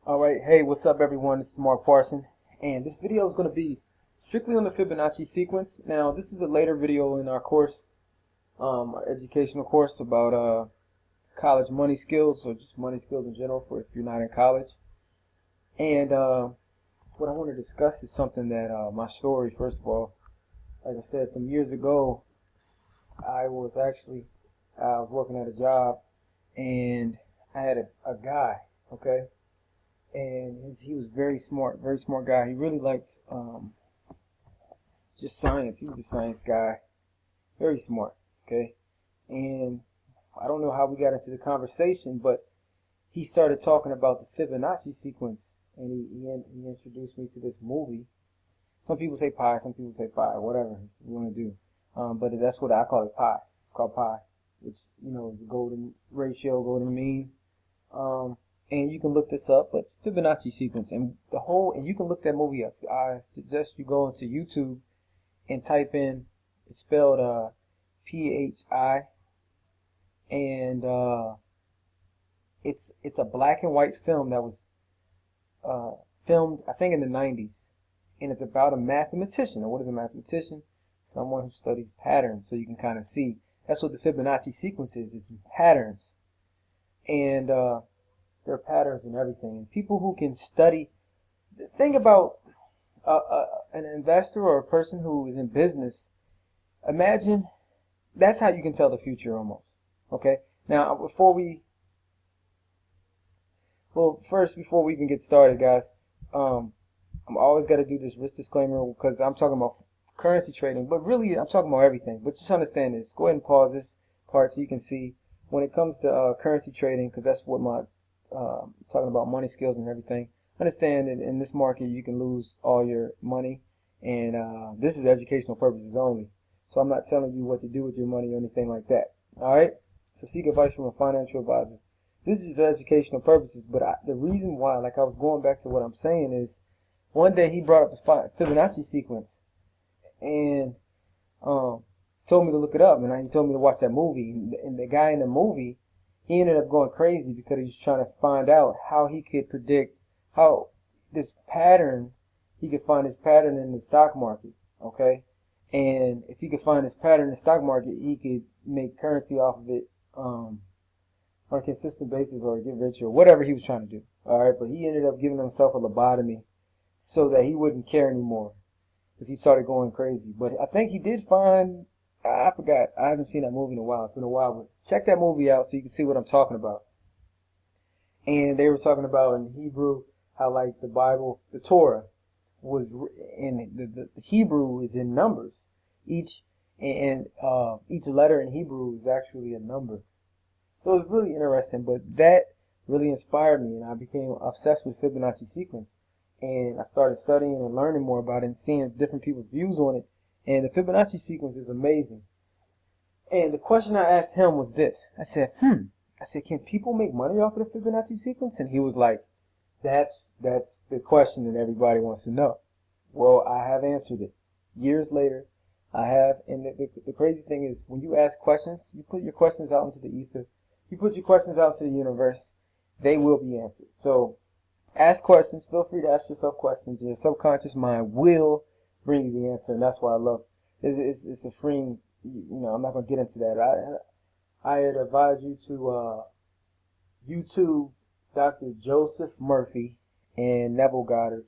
Alright, hey, what's up everyone? This is Mark Parson, and this video is going to be strictly on the Fibonacci sequence. Now, this is a later video in our course, our educational course about college money skills, or just money skills in general for if you're not in college. And what I want to discuss is something that, my story, first of all. Like I said, some years ago, I was working at a job, and I had a guy, okay? And he was very smart guy. He really liked just science. He was a science guy, very smart. Okay, and I don't know how we got into the conversation, but he started talking about the Fibonacci sequence, and he introduced me to this movie. Some people say pi, some people say pi, whatever you want to do. But that's what I call it, pi. It's called pi, which is the golden ratio, golden mean. And you can look this up, but Fibonacci sequence and you can look that movie up. I suggest you go into YouTube and type in, it's spelled P-H-I, and it's a black and white film that was filmed, I think, in the 90s, and it's about a mathematician. Now, what is a mathematician? Someone who studies patterns, so you can kind of see. That's what the Fibonacci sequence is. It's patterns, and there are patterns in everything. And people who can study, think about an investor or a person who is in business. Imagine that's how you can tell the future almost. Okay. Now, before we even get started, guys, I'm always got to do this risk disclaimer because I'm talking about currency trading, but really I'm talking about everything. But just understand this. Go ahead and pause this part so you can see when it comes to currency trading, because that's what my talking about money skills and everything. Understand that in this market you can lose all your money, and this is educational purposes only. So I'm not telling you what to do with your money or anything like that. Alright? So seek advice from a financial advisor. This is educational purposes, but the reason why, like I was going back to what I'm saying, is one day he brought up the Fibonacci sequence and told me to look it up, and he told me to watch that movie. And the guy in the movie, he ended up going crazy because he was trying to find out how he could predict how this pattern, he could find this pattern in the stock market, okay? And if he could find this pattern in the stock market, he could make currency off of it on a consistent basis, or get rich, or whatever he was trying to do, all right? But he ended up giving himself a lobotomy so that he wouldn't care anymore because he started going crazy. But I think he did find, I forgot. I haven't seen that movie in a while. It's been a while, but check that movie out so you can see what I'm talking about. And they were talking about in Hebrew how, like, the Bible, the Torah, was in the Hebrew is in numbers. Each letter in Hebrew is actually a number. So it was really interesting. But that really inspired me, and I became obsessed with Fibonacci sequence. And I started studying and learning more about it and seeing different people's views on it. And the Fibonacci sequence is amazing. And the question I asked him was this. I said, can people make money off of the Fibonacci sequence? And he was like, that's the question that everybody wants to know. Well, I have answered it. Years later, I have. And the crazy thing is, when you ask questions, you put your questions out into the ether. You put your questions out to the universe, they will be answered. So ask questions. Feel free to ask yourself questions. Your subconscious mind will bring you the answer, and that's why I love it. It's a freeing, I'm not going to get into that. I had advised you to YouTube Dr. Joseph Murphy and Neville Goddard,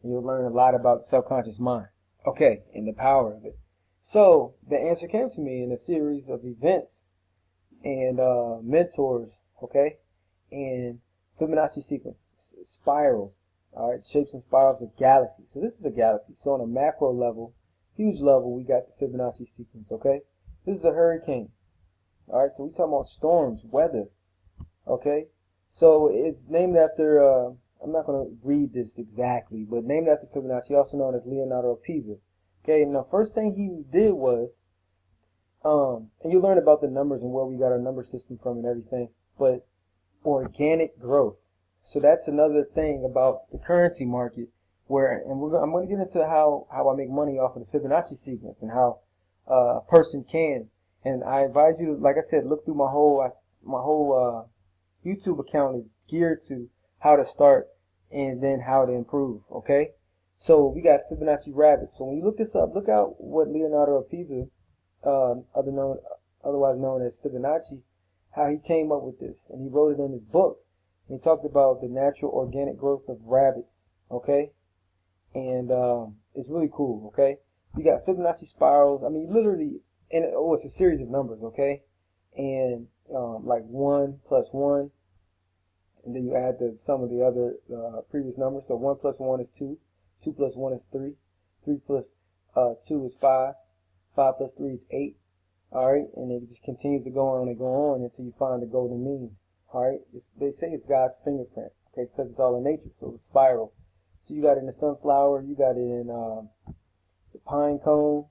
and you'll learn a lot about the subconscious mind, okay, and the power of it. So the answer came to me in a series of events and mentors, okay, and Fibonacci sequence, spirals. All right, shapes and spirals of galaxies. So this is a galaxy. So on a macro level, huge level, we got the Fibonacci sequence, okay? This is a hurricane. All right, so we're talking about storms, weather, okay? So it's named after, I'm not going to read this exactly, but named after Fibonacci, also known as Leonardo of Pisa. Okay, and the first thing he did was, and you learn about the numbers and where we got our number system from and everything, but organic growth. So that's another thing about the currency market, I'm going to get into how I make money off of the Fibonacci sequence and how a person can. And I advise you to, like I said, look through my whole YouTube account is geared to how to start and then how to improve. Okay, so we got Fibonacci rabbits. So when you look this up, look out what Leonardo of Pisa, otherwise known as Fibonacci, how he came up with this, and he wrote it in his book. And he talked about the natural organic growth of rabbits. Okay, and it's really cool. Okay, you got Fibonacci spirals. I mean, literally, and it's a series of numbers. Okay, and like 1 plus 1, and then you add the sum of the other previous numbers. So 1 plus 1 is 2, 2 plus 1 is 3, 3 plus 2 is 5, 5 plus 3 is 8. All right, and it just continues to go on and go on until you find the golden mean. All right, they say it's God's fingerprint, okay, because it's all in nature, so it's a spiral. So you got it in the sunflower, you got it in the pine cone,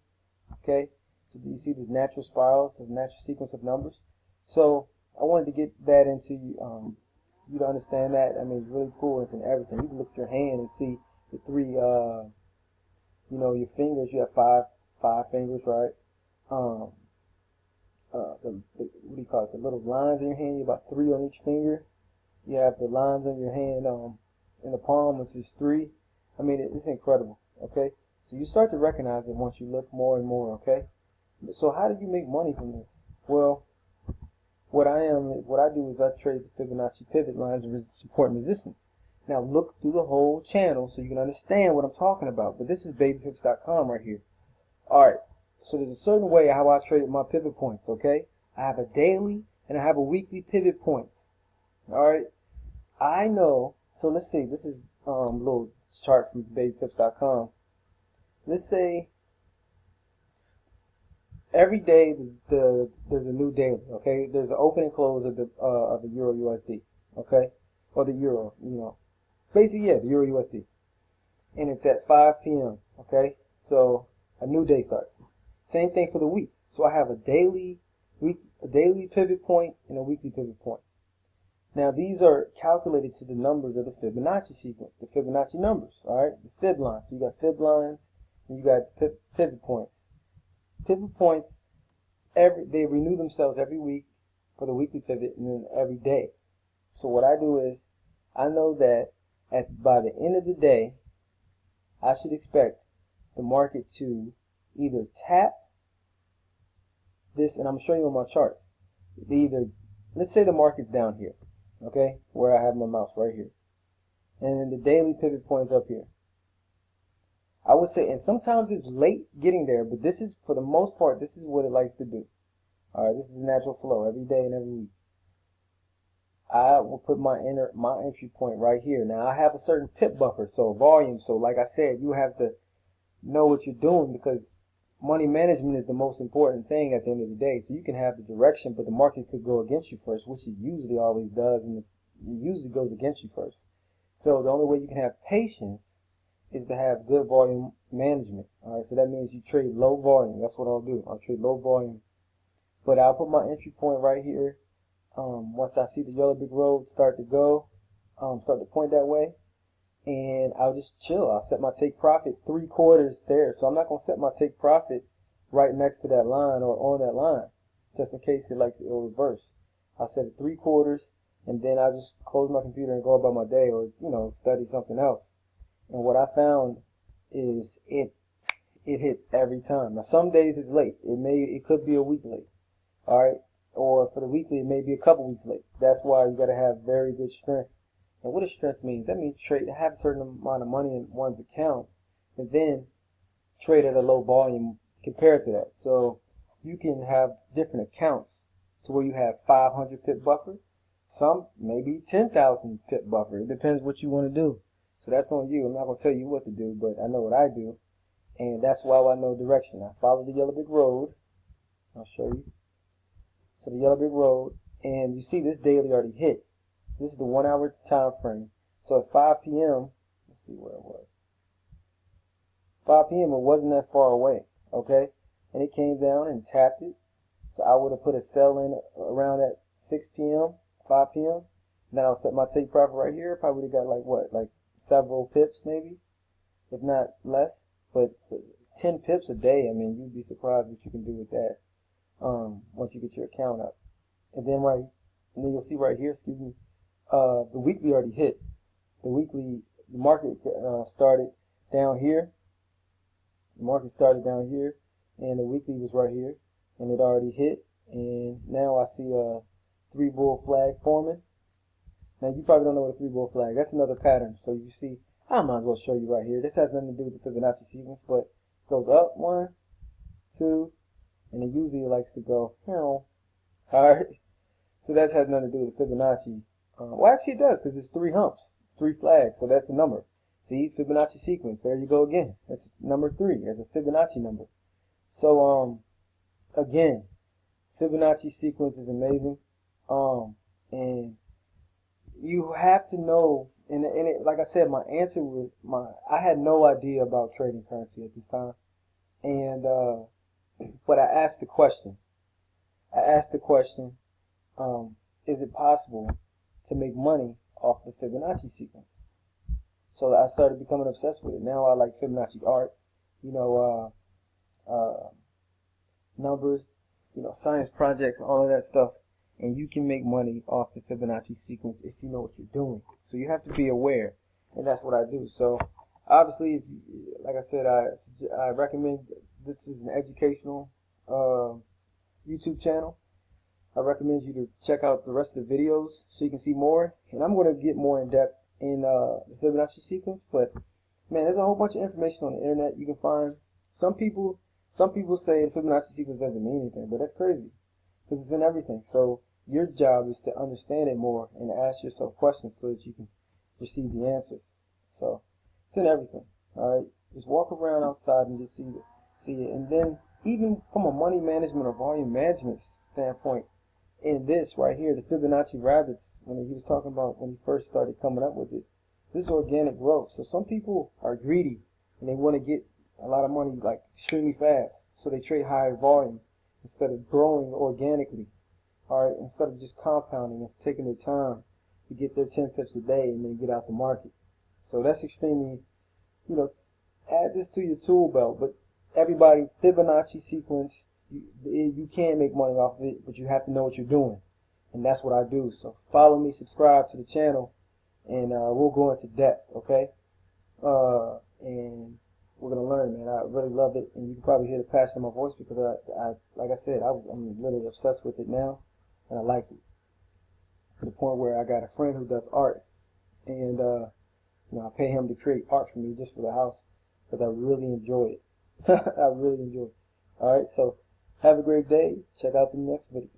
okay. So you see these natural spirals, a natural sequence of numbers. So I wanted to get that into you to understand that. I mean, it's really cool. It's in everything. You can look at your hand and see the three, your fingers. You have five fingers, right? What do you call it? The little lines in your hand. You have about 3 on each finger. You have the lines on your hand in the palm, which is 3. I mean, it's incredible. Okay, so you start to recognize it once you look more and more. Okay, so how do you make money from this? Well, what I do is I trade the Fibonacci pivot lines of support and resistance. Now look through the whole channel so you can understand what I'm talking about. But this is babypips.com right here. Alright, so there's a certain way how I trade my pivot points, okay? I have a daily and I have a weekly pivot points. Alright, I know, so let's see, this is a little chart from babypips.com. Let's say every day there's a new daily, okay? There's an open and close of the Euro USD, okay? Or the Euro, Basically, yeah, the Euro USD. And it's at 5 p.m., okay? So a new day starts. Same thing for the week. So I have a daily pivot point and a weekly pivot point. Now these are calculated to the numbers of the Fibonacci sequence, the Fibonacci numbers, all right? The fib lines. So you got fib lines and you got pivot points. Pivot points, they renew themselves every week for the weekly pivot and then every day. So what I do is I know that by the end of the day, I should expect the market to either tap this, and I'm going to show you on my charts. Let's say the market's down here, okay, where I have my mouse right here, and then the daily pivot point's up here. I would say, and sometimes it's late getting there, but this is, for the most part, this is what it likes to do. Alright, this is the natural flow every day and every week. I will put my entry point right here. Now I have a certain pip buffer, so volume. So like I said, you have to know what you're doing, because money management is the most important thing at the end of the day. So you can have the direction, but the market could go against you first, which it usually always does, and it usually goes against you first. So the only way you can have patience is to have good volume management. Alright, so that means you trade low volume. That's what I'll do. I'll trade low volume. But I'll put my entry point right here. Once I see the yellow brick road start to point that way, and I'll just chill. I'll set my take profit 3/4 there. So I'm not going to set my take profit right next to that line or on that line, just in case it'll reverse. I'll set it 3/4, and then I'll just close my computer and go about my day, or study something else. And what I found is it hits every time. Now some days it's late. It could be a week late. All right. Or for the weekly, it may be a couple weeks late. That's why you got to have very good strength. And what does strength mean? That means have a certain amount of money in one's account, and then trade at a low volume compared to that. So you can have different accounts to where you have 500 pip buffer, some maybe 10,000 pip buffer. It depends what you want to do. So that's on you. I'm not going to tell you what to do, but I know what I do, and that's why I know direction. I follow the yellow brick road. I'll show you. So the yellow brick road, and you see this daily already hit. This is the 1 hour time frame. So at 5 p.m., let's see where it was. 5 p.m. it wasn't that far away, okay? And it came down and tapped it. So I would have put a sell in around at 6 p.m., 5 p.m. Then I'll set my take profit right here. Probably would have got like several pips maybe, if not less. But 10 pips a day, I mean, you'd be surprised what you can do with that. Once you get your account up, and then you'll see right here, the weekly already hit. the market started down here. The market started down here, and the weekly was right here, and it already hit. And now I see a 3 bull flag forming. Now you probably don't know what a 3 bull flag. That's another pattern. So you see, I might as well show you right here. This has nothing to do with the Fibonacci sequence, but it goes up 1, 2, and it usually likes to go. Alright. So that has nothing to do with the Fibonacci. Well, actually it does, because it's 3 humps. It's 3 flags, so that's a number. See, Fibonacci sequence. There you go again. That's number 3. That's a Fibonacci number. So, again, Fibonacci sequence is amazing. And you have to know, and it, like I said, my answer was, I had no idea about trading currency at this time. And, but I asked the question. Is it possible to make money off the Fibonacci sequence? So I started becoming obsessed with it. Now I like Fibonacci art, numbers, science projects, all of that stuff. And you can make money off the Fibonacci sequence if you know what you're doing. So you have to be aware, and that's what I do. So obviously, if you, like I said, I recommend, this is an educational YouTube channel. I recommend you to check out the rest of the videos so you can see more. And I'm going to get more in depth in the Fibonacci sequence. But man, there's a whole bunch of information on the internet you can find. Some people say the Fibonacci sequence doesn't mean anything, but that's crazy because it's in everything. So your job is to understand it more and ask yourself questions so that you can receive the answers. So it's in everything. All right, just walk around outside and just see it. And then even from a money management or volume management standpoint, in this right here, the Fibonacci rabbits, when he was talking about when he first started coming up with it, this is organic growth. So some people are greedy and they want to get a lot of money like extremely fast, so they trade higher volume instead of growing organically. All right, instead of just compounding and taking their time to get their 10 pips a day and then get out the market. So that's extremely, add this to your tool belt. But everybody, Fibonacci sequence, you can make money off of it, but you have to know what you're doing. And that's what I do. So follow me, subscribe to the channel, and we'll go into depth, okay? And we're going to learn, man. I really love it. And you can probably hear the passion in my voice because, like I said, I'm literally obsessed with it now. And I like it. To the point where I got a friend who does art. And, I pay him to create art for me just for the house because I really enjoy it. I really enjoy it. All right, so have a great day. Check out the next video.